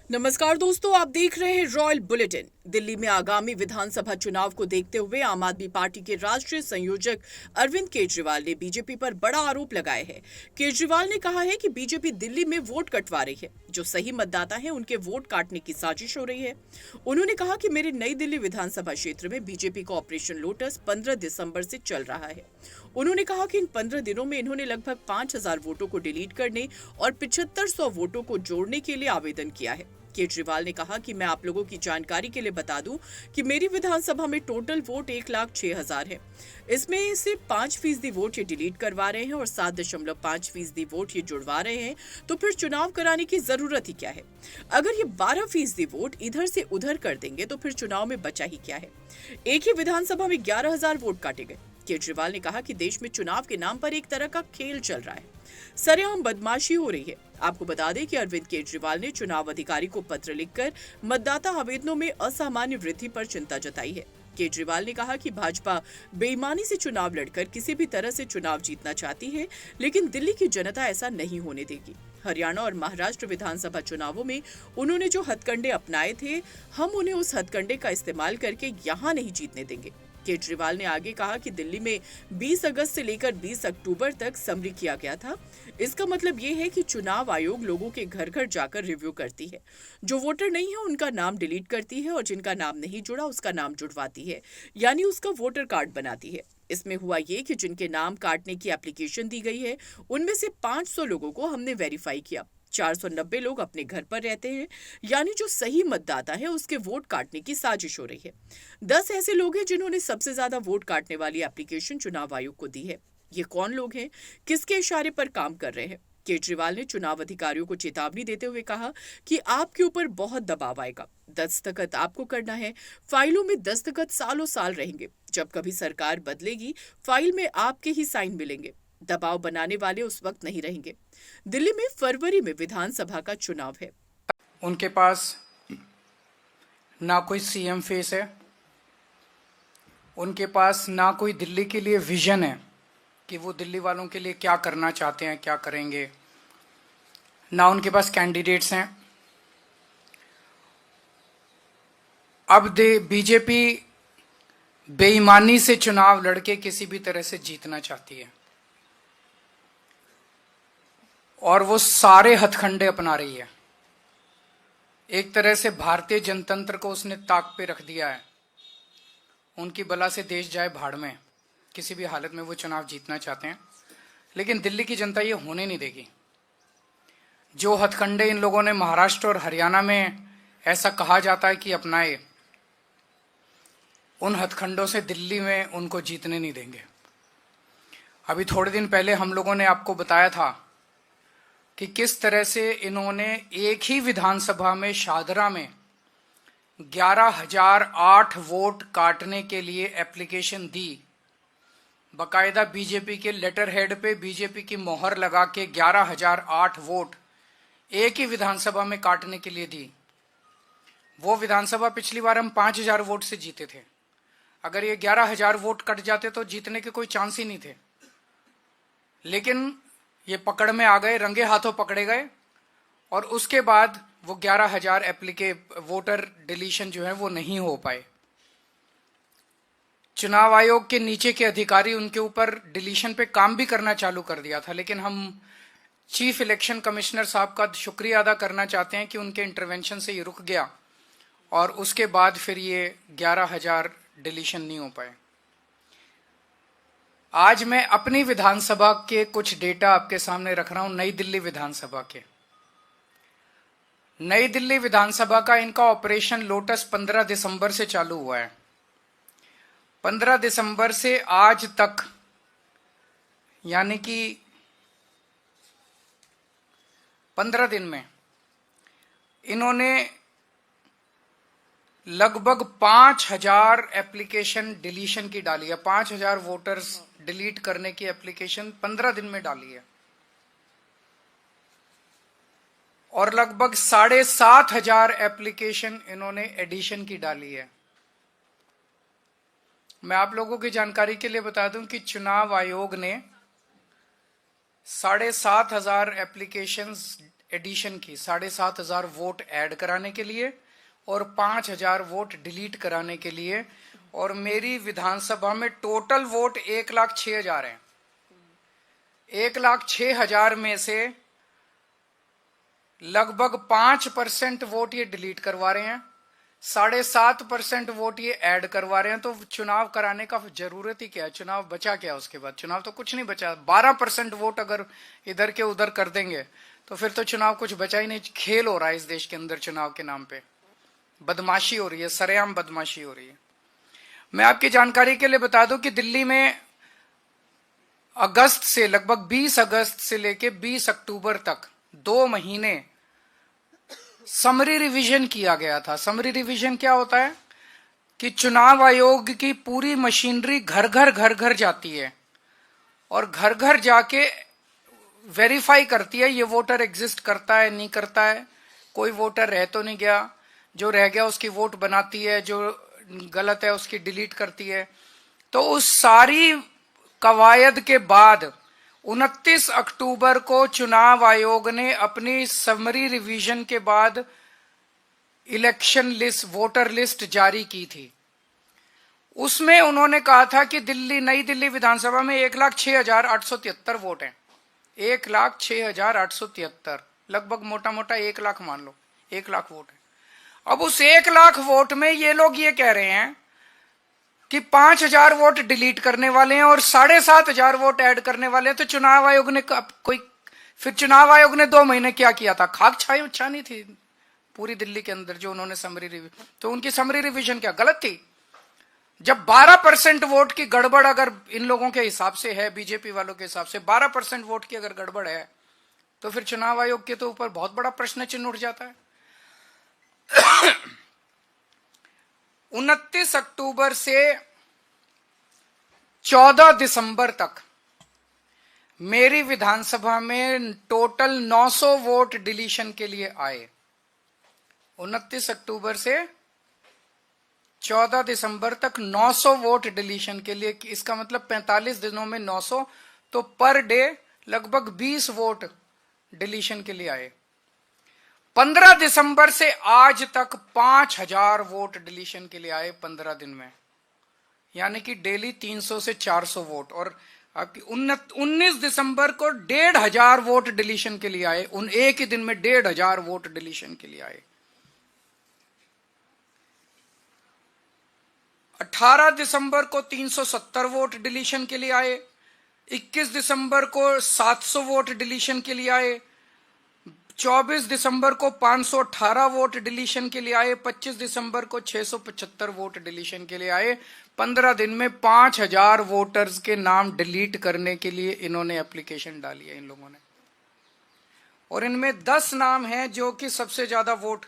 नमस्कार दोस्तों, आप देख रहे हैं रॉयल बुलेटिन। दिल्ली में आगामी विधानसभा चुनाव को देखते हुए आम आदमी पार्टी के राष्ट्रीय संयोजक अरविंद केजरीवाल ने बीजेपी पर बड़ा आरोप लगाया है। केजरीवाल ने कहा है कि बीजेपी दिल्ली में वोट कटवा रही है। जो सही मतदाता हैं उनके वोट काटने की साजिश हो रही है। उन्होंने कहा कि मेरे नई दिल्ली विधानसभा क्षेत्र में बीजेपी का ऑपरेशन लोटस 15 दिसंबर से चल रहा है। उन्होंने कहा कि इन 15 दिनों में इन्होंने लगभग 5000 वोटों को डिलीट करने और 7500 वोटों को जोड़ने के लिए आवेदन किया है। केजरीवाल ने कहा कि मैं आप लोगों की जानकारी के लिए बता दूं कि मेरी विधानसभा में टोटल वोट 1,06,000 है। इसमें से 5% वोट ये डिलीट करवा रहे हैं और 7.5% वोट ये जुड़वा रहे हैं, तो फिर चुनाव कराने की जरूरत ही क्या है। अगर ये 12% वोट इधर से उधर कर देंगे तो फिर चुनाव में बचा ही क्या है। एक ही विधानसभा में 11,000 वोट काटे गए। केजरीवाल ने कहा कि देश में चुनाव के नाम पर एक तरह का खेल चल रहा है, सरेआम बदमाशी हो रही है। आपको बता दें कि अरविंद केजरीवाल ने चुनाव अधिकारी को पत्र लिखकर मतदाता आवेदनों में असामान्य वृद्धि पर चिंता जताई है। केजरीवाल ने कहा कि भाजपा बेईमानी से चुनाव लड़कर किसी भी तरह से चुनाव जीतना चाहती है, लेकिन दिल्ली की जनता ऐसा नहीं होने देगी। हरियाणा और महाराष्ट्र विधानसभा चुनावों में उन्होंने जो हथकंडे अपनाए थे, हम उन्हें उस हथकंडे का इस्तेमाल करके यहाँ नहीं जीतने देंगे। केजरीवाल ने आगे कहा कि दिल्ली में 20 अगस्त से लेकर 20 अक्टूबर तक समरी किया गया था। इसका मतलब ये है कि चुनाव आयोग लोगों के घर घर जाकर रिव्यू करती है। जो वोटर नहीं है उनका नाम डिलीट करती है और जिनका नाम नहीं जुड़ा उसका नाम जुड़वाती है, यानी उसका वोटर कार्ड बनाती है। इसमें हुआ ये कि जिनके नाम काटने की एप्लीकेशन दी गई है, उनमें से 500 लोगों को हमने वेरीफाई किया। 490 लोग अपने घर पर रहते हैं, यानी जो सही मतदाता है उसके वोट काटने की साजिश हो रही है। 10 ऐसे लोग हैं जिन्होंने सबसे ज्यादा वोट काटने वाली एप्लीकेशन चुनाव आयोग को दी है। ये कौन लोग हैं, किसके इशारे पर काम कर रहे हैं? केजरीवाल ने चुनाव अधिकारियों को चेतावनी देते हुए कहा कि आपके ऊपर बहुत दबाव आएगा। दस्तखत आपको करना है। फाइलों में दस्तखत सालों साल रहेंगे। जब कभी सरकार बदलेगी, फाइल में आपके ही साइन मिलेंगे। दबाव बनाने वाले उस वक्त नहीं रहेंगे। दिल्ली में फरवरी में विधानसभा का चुनाव है। उनके पास ना कोई सीएम फेस है, उनके पास ना कोई दिल्ली के लिए विजन है कि वो दिल्ली वालों के लिए क्या करना चाहते हैं, क्या करेंगे। ना उनके पास कैंडिडेट्स हैं। अब बीजेपी बेईमानी से चुनाव लड़के किसी भी तरह से जीतना चाहती है और वो सारे हथकंडे अपना रही है। एक तरह से भारतीय जनतंत्र को उसने ताक पे रख दिया है। उनकी बला से देश जाए भाड़ में, किसी भी हालत में वो चुनाव जीतना चाहते हैं, लेकिन दिल्ली की जनता ये होने नहीं देगी। जो हथकंडे इन लोगों ने महाराष्ट्र और हरियाणा में ऐसा कहा जाता है कि अपनाए, उन हथकंडों से दिल्ली में उनको जीतने नहीं देंगे। अभी थोड़े दिन पहले हम लोगों ने आपको बताया था कि किस तरह से इन्होंने एक ही विधानसभा में शादरा में 11,008 वोट काटने के लिए एप्लीकेशन दी। बकायदा बीजेपी के लेटर हेड पे बीजेपी की मोहर लगा के 11,008 वोट एक ही विधानसभा में काटने के लिए दी। वो विधानसभा पिछली बार हम 5,000 वोट से जीते थे। अगर ये 11,000 वोट कट जाते तो जीतने के कोई चांस ही नहीं थे, लेकिन ये पकड़ में आ गए, रंगे हाथों पकड़े गए और उसके बाद वो 11,000 वोटर डिलीशन जो है वो नहीं हो पाए। चुनाव आयोग के नीचे के अधिकारी उनके ऊपर डिलीशन पे काम भी करना चालू कर दिया था, लेकिन हम चीफ इलेक्शन कमिश्नर साहब का शुक्रिया अदा करना चाहते हैं कि उनके इंटरवेंशन से ये रुक गया और उसके बाद फिर ये 11,000 डिलीशन नहीं हो पाए। आज मैं अपनी विधानसभा के कुछ डेटा आपके सामने रख रहा हूं। नई दिल्ली विधानसभा के, नई दिल्ली विधानसभा का इनका ऑपरेशन लोटस 15 दिसंबर से चालू हुआ है। 15 दिसंबर से आज तक, यानी कि 15 दिन में इन्होंने लगभग 5,000 एप्लीकेशन डिलीशन की डाली है। 5,000 वोटर्स डिलीट करने की एप्लीकेशन 15 दिन में डाली है और लगभग 7,500 एप्लीकेशन इन्होंने एडिशन की डाली है। मैं आप लोगों की जानकारी के लिए बता दूं कि चुनाव आयोग ने 7,500 एप्लीकेशंस एडिशन की, 7,500 वोट ऐड कराने के लिए और 5,000 वोट डिलीट कराने के लिए। और मेरी विधानसभा में टोटल वोट 1,06,000 हैं। 1,06,000 में से लगभग 5% वोट ये डिलीट करवा रहे हैं, 7.5% वोट ये ऐड करवा रहे हैं। तो चुनाव कराने का जरूरत ही क्या है? चुनाव बचा क्या उसके बाद? चुनाव तो कुछ नहीं बचा। 12% वोट अगर इधर के उधर कर देंगे तो फिर तो चुनाव कुछ बचा ही नहीं। खेल हो रहा है इस देश के अंदर चुनाव के नाम पे, बदमाशी हो रही है, सरेआम बदमाशी हो रही है। मैं आपकी जानकारी के लिए बता दूं कि दिल्ली में अगस्त से, लगभग 20 अगस्त से लेके 20 अक्टूबर तक 2 महीने समरी रिवीजन किया गया था। समरी रिवीजन क्या होता है कि चुनाव आयोग की पूरी मशीनरी घर घर जाती है और घर घर जाके वेरीफाई करती है ये वोटर एग्जिस्ट करता है नहीं करता है, कोई वोटर रह तो नहीं गया, जो रह गया उसकी वोट बनाती है, जो गलत है उसकी डिलीट करती है। तो उस सारी कवायद के बाद 29 अक्टूबर को चुनाव आयोग ने अपनी समरी रिवीजन के बाद इलेक्शन लिस्ट, वोटर लिस्ट जारी की थी। उसमें उन्होंने कहा था कि नई दिल्ली विधानसभा में 1,06,873 वोट हैं। 1,06,873, लगभग मोटा मोटा 1 लाख मान लो, 1 लाख वोट है। अब उस 1 लाख वोट में ये लोग ये कह रहे हैं कि 5,000 वोट डिलीट करने वाले हैं और 7,500 वोट ऐड करने वाले हैं। तो चुनाव आयोग ने फिर चुनाव आयोग ने 2 महीने क्या किया था? खाक छानी थी पूरी दिल्ली के अंदर जो उन्होंने समरी रिवीजन। तो उनकी समरी रिवीजन क्या गलत थी? जब 12% वोट की गड़बड़ अगर इन लोगों के हिसाब से है, बीजेपी वालों के हिसाब से 12% वोट की अगर गड़बड़ है, तो फिर चुनाव आयोग के तो ऊपर बहुत बड़ा प्रश्न चिन्ह उठ जाता है। 29 अक्टूबर से 14 दिसंबर तक मेरी विधानसभा में टोटल 900 वोट डिलीशन के लिए आए। 29 अक्टूबर से 14 दिसंबर तक 900 वोट डिलीशन के लिए। इसका मतलब 45 दिनों में 900, तो पर डे लगभग 20 वोट डिलीशन के लिए आए। 15 दिसंबर से आज तक 5,000 वोट डिलीशन के लिए आए 15 दिन में, यानी कि डेली 300 से 400 वोट। और आपकी 19 दिसंबर को 1,500 वोट डिलीशन के लिए आए। उन एक ही दिन में 1,500 वोट डिलीशन के लिए आए। 18 दिसंबर को 370 वोट डिलीशन के लिए आए। 21 दिसंबर को 700 वोट डिलीशन के लिए आए। 24 दिसंबर को 518 वोट डिलीशन के लिए आए। 25 दिसंबर को 675 वोट डिलीशन के लिए आए। 15 दिन में 5,000 वोटर्स के नाम डिलीट करने के लिए इन्होंने एप्लीकेशन डाली है इन लोगों ने। और इनमें 10 नाम हैं जो कि सबसे ज्यादा वोट,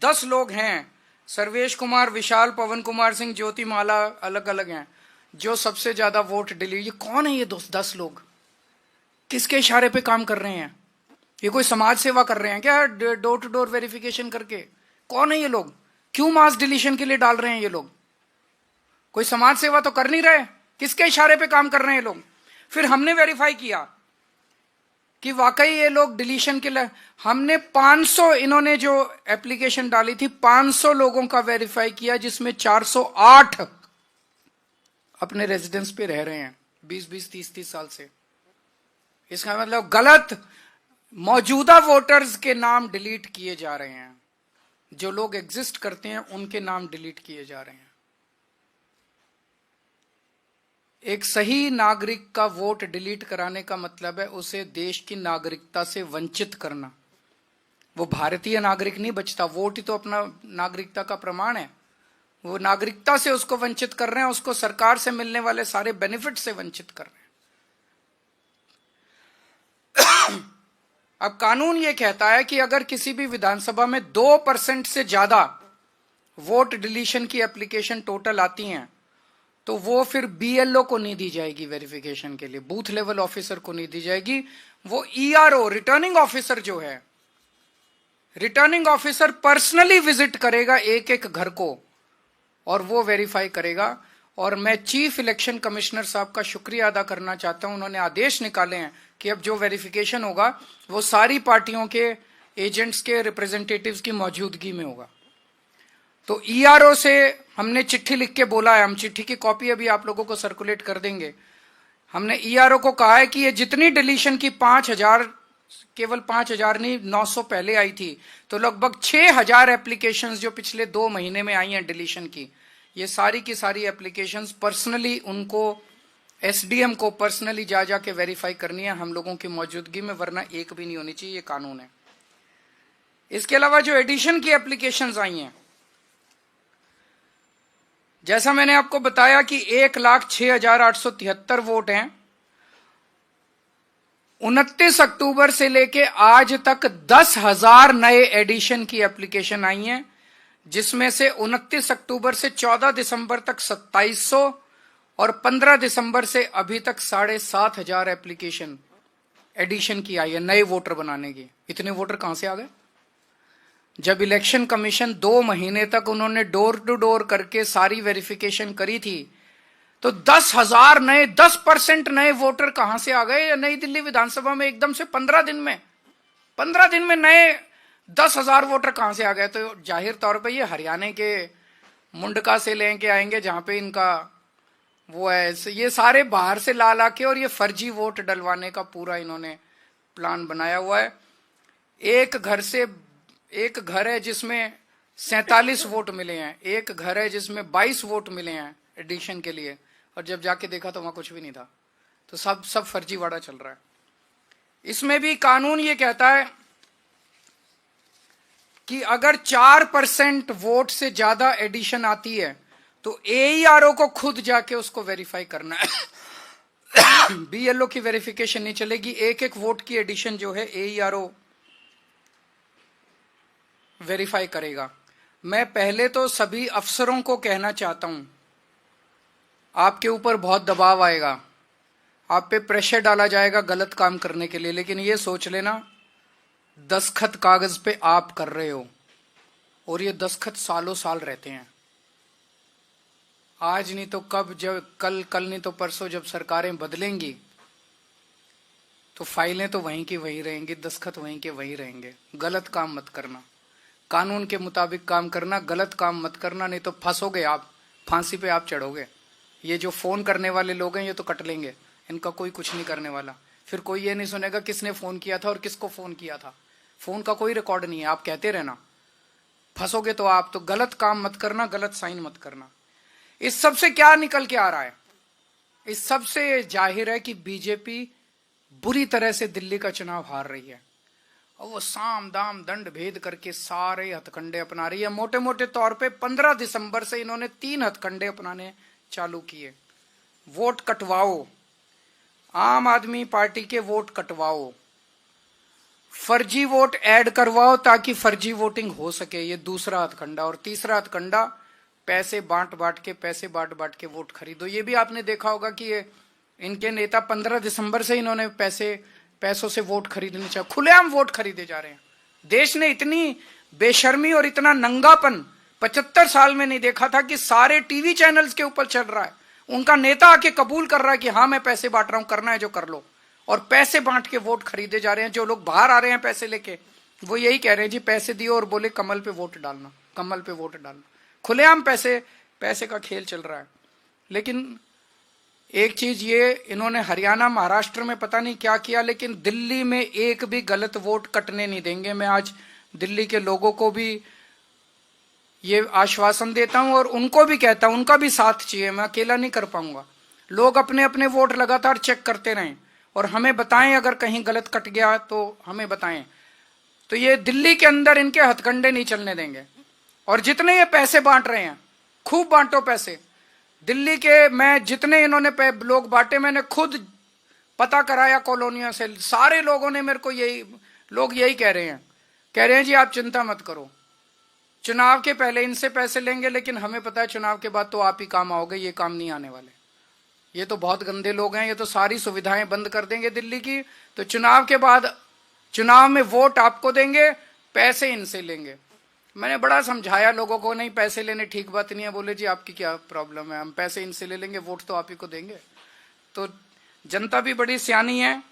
10 लोग हैं, सर्वेश कुमार, विशाल, पवन कुमार सिंह, ज्योति माला, अलग अलग हैं, जो सबसे ज्यादा वोट डिलीट। ये कौन है ये 10 लोग? किसके इशारे पे काम कर रहे हैं? ये कोई समाज सेवा कर रहे हैं क्या डोर टू डोर वेरिफिकेशन करके? कौन है ये लोग? क्यों मास डिलीशन के लिए डाल रहे हैं ये लोग? कोई समाज सेवा तो कर नहीं रहे, किसके इशारे पे काम कर रहे हैं ये लोग? फिर हमने वेरीफाई किया कि वाकई ये लोग डिलीशन के लिए, हमने 500, इन्होंने जो एप्लीकेशन डाली थी 500 लोगों का वेरीफाई किया, जिसमें 408 अपने रेजिडेंस पे रह रहे हैं 20-20, 30-30 साल से। इसका मतलब गलत मौजूदा वोटर्स के नाम डिलीट किए जा रहे हैं, जो लोग एग्जिस्ट करते हैं उनके नाम डिलीट किए जा रहे हैं। एक सही नागरिक का वोट डिलीट कराने का मतलब है उसे देश की नागरिकता से वंचित करना। वो भारतीय नागरिक नहीं बचता, वोट ही तो अपना नागरिकता का प्रमाण है। वो नागरिकता से उसको वंचित कर रहे हैं, उसको सरकार से मिलने वाले सारे बेनिफिट से वंचित कर रहे हैं। अब कानून ये कहता है कि अगर किसी भी विधानसभा में 2% से ज्यादा वोट डिलीशन की एप्लीकेशन टोटल आती हैं, तो वो फिर बीएलओ को नहीं दी जाएगी वेरिफिकेशन के लिए, बूथ लेवल ऑफिसर को नहीं दी जाएगी। वो ईआरओ, रिटर्निंग ऑफिसर जो है, रिटर्निंग ऑफिसर पर्सनली विजिट करेगा एक एक घर को और वो वेरीफाई करेगा। और मैं चीफ इलेक्शन कमिश्नर साहब का शुक्रिया अदा करना चाहता हूं, उन्होंने आदेश निकाले हैं कि अब जो वेरिफिकेशन होगा वो सारी पार्टियों के एजेंट्स के रिप्रेजेंटेटिव्स की मौजूदगी में होगा। तो ईआरओ से हमने चिट्ठी लिख के बोला है, हम चिट्ठी की कॉपी अभी आप लोगों को सर्कुलेट कर देंगे। हमने ईआरओ को कहा है कि ये जितनी डिलीशन की 5,000, केवल 5,000 नहीं 900 पहले आई थी, तो लगभग 6,000 एप्लीकेशंस जो पिछले 2 महीने में आई हैं डिलीशन की, ये सारी की सारी एप्लीकेशंस पर्सनली उनको एसडीएम को पर्सनली जा जाके वेरीफाई करनी है हम लोगों की मौजूदगी में, वरना एक भी नहीं होनी चाहिए, ये कानून है। इसके अलावा जो एडिशन की एप्लीकेशंस आई हैं, जैसा मैंने आपको बताया कि 1,06,873 वोट हैं। 29 अक्टूबर से लेके आज तक 10,000 नए एडिशन की एप्लीकेशन आई हैं, जिसमें से 29 अक्टूबर से 14 दिसंबर तक 2,700 और 15 दिसंबर से अभी तक 7,500 एप्लीकेशन एडिशन की आई है नए वोटर बनाने की। इतने वोटर कहां से आ गए? जब इलेक्शन कमीशन 2 महीने तक उन्होंने डोर टू डोर करके सारी वेरिफिकेशन करी थी, तो 10,000 नए 10% नए वोटर कहां से आ गए नई दिल्ली विधानसभा में एकदम से 15 दिन में नए 10,000 वोटर कहां से आ गए? तो जाहिर तौर पे ये हरियाणा के मुंडका से लेके आएंगे जहां पे इनका वो है, ये सारे बाहर से ला के और ये फर्जी वोट डलवाने का पूरा इन्होंने प्लान बनाया हुआ है। एक घर है जिसमें 47 वोट मिले हैं, एक घर है जिसमें 22 वोट मिले हैं एडिशन के लिए, और जब जाके देखा तो वहां कुछ भी नहीं था। तो सब फर्जीवाड़ा चल रहा है। इसमें भी कानून ये कहता है कि अगर 4% वोट से ज्यादा एडिशन आती है तो एईआरओ को खुद जाके उसको वेरीफाई करना है। बीएलओ की वेरिफिकेशन नहीं चलेगी, एक वोट की एडिशन जो है एईआरओ वेरीफाई करेगा। मैं पहले तो सभी अफसरों को कहना चाहता हूं, आपके ऊपर बहुत दबाव आएगा, आप पे प्रेशर डाला जाएगा गलत काम करने के लिए, लेकिन ये सोच लेना दस्तखत कागज पे आप कर रहे हो और ये दस्तखत सालों साल रहते हैं। आज नहीं तो कब, जब कल नहीं तो परसों जब सरकारें बदलेंगी तो फाइलें तो वहीं की वहीं रहेंगी, दस्तखत वहीं के वहीं रहेंगे। गलत काम मत करना, कानून के मुताबिक काम करना, गलत काम मत करना, नहीं तो फंसोगे आप, फांसी पे आप चढ़ोगे। ये जो फोन करने वाले लोग हैं ये तो कट लेंगे, इनका कोई कुछ नहीं करने वाला। फिर कोई ये नहीं सुनेगा किसने फोन किया था और किसको फोन किया था, फोन का कोई रिकॉर्ड नहीं है, आप कहते रहना, फंसोगे तो आप। तो गलत काम मत करना, गलत साइन मत करना। इस सब से क्या निकल के आ रहा है? इस सब से जाहिर है कि बीजेपी बुरी तरह से दिल्ली का चुनाव हार रही है और वो साम दाम दंड भेद करके सारे हथकंडे अपना रही है। मोटे मोटे तौर पे 15 दिसंबर से इन्होंने 3 हथकंडे अपनाने चालू किए। वोट कटवाओ, आम आदमी पार्टी के वोट कटवाओ, फर्जी वोट ऐड करवाओ ताकि फर्जी वोटिंग हो सके, ये दूसरा हथकंडा। और तीसरा हथकंडा पैसे बांट बांट के वोट खरीदो। ये भी आपने देखा होगा कि ये इनके नेता 15 दिसंबर से इन्होंने पैसों से वोट खरीदने चाहिए, खुलेआम वोट खरीदे जा रहे हैं। देश ने इतनी बेशर्मी और इतना नंगापन 75 साल में नहीं देखा था कि सारे टीवी चैनल्स के ऊपर चल रहा है, उनका नेता आके कबूल कर रहा है कि हाँ मैं पैसे बांट रहा हूं, करना है जो कर लो, और पैसे बांट के वोट खरीदे जा रहे हैं। जो लोग बाहर आ रहे हैं पैसे लेके वो यही कह रहे हैं जी पैसे दियो और बोले कमल पे वोट डालना, कमल पे वोट डालना। खुलेआम पैसे का खेल चल रहा है। लेकिन एक चीज ये, इन्होंने हरियाणा महाराष्ट्र में पता नहीं क्या किया, लेकिन दिल्ली में एक भी गलत वोट कटने नहीं देंगे। मैं आज दिल्ली के लोगों को भी ये आश्वासन देता हूं और उनको भी कहता हूं, उनका भी साथ चाहिए, मैं अकेला नहीं कर पाऊंगा। लोग अपने अपने वोट लगातार चेक करते रहें और हमें बताएं अगर कहीं गलत कट गया तो हमें बताएं। तो ये दिल्ली के अंदर इनके हथकंडे नहीं चलने देंगे। और जितने ये पैसे बांट रहे हैं, खूब बांटो पैसे। दिल्ली के मैं जितने इन्होंने लोग बांटे, मैंने खुद पता कराया कॉलोनियों से, सारे लोगों ने मेरे को यही कह रहे हैं जी आप चिंता मत करो, चुनाव के पहले इनसे पैसे लेंगे, लेकिन हमें पता है चुनाव के बाद तो आप ही काम आओगे, ये काम नहीं आने वाले। ये तो बहुत गंदे लोग हैं, ये तो सारी सुविधाएं बंद कर देंगे दिल्ली की, तो चुनाव के बाद चुनाव में वोट आपको देंगे, पैसे इनसे लेंगे। मैंने बड़ा समझाया लोगों को, नहीं पैसे लेने ठीक बात नहीं है। बोले जी आपकी क्या प्रॉब्लम है, हम पैसे इनसे ले लेंगे, वोट तो आप ही को देंगे। तो जनता भी बड़ी सियानी है,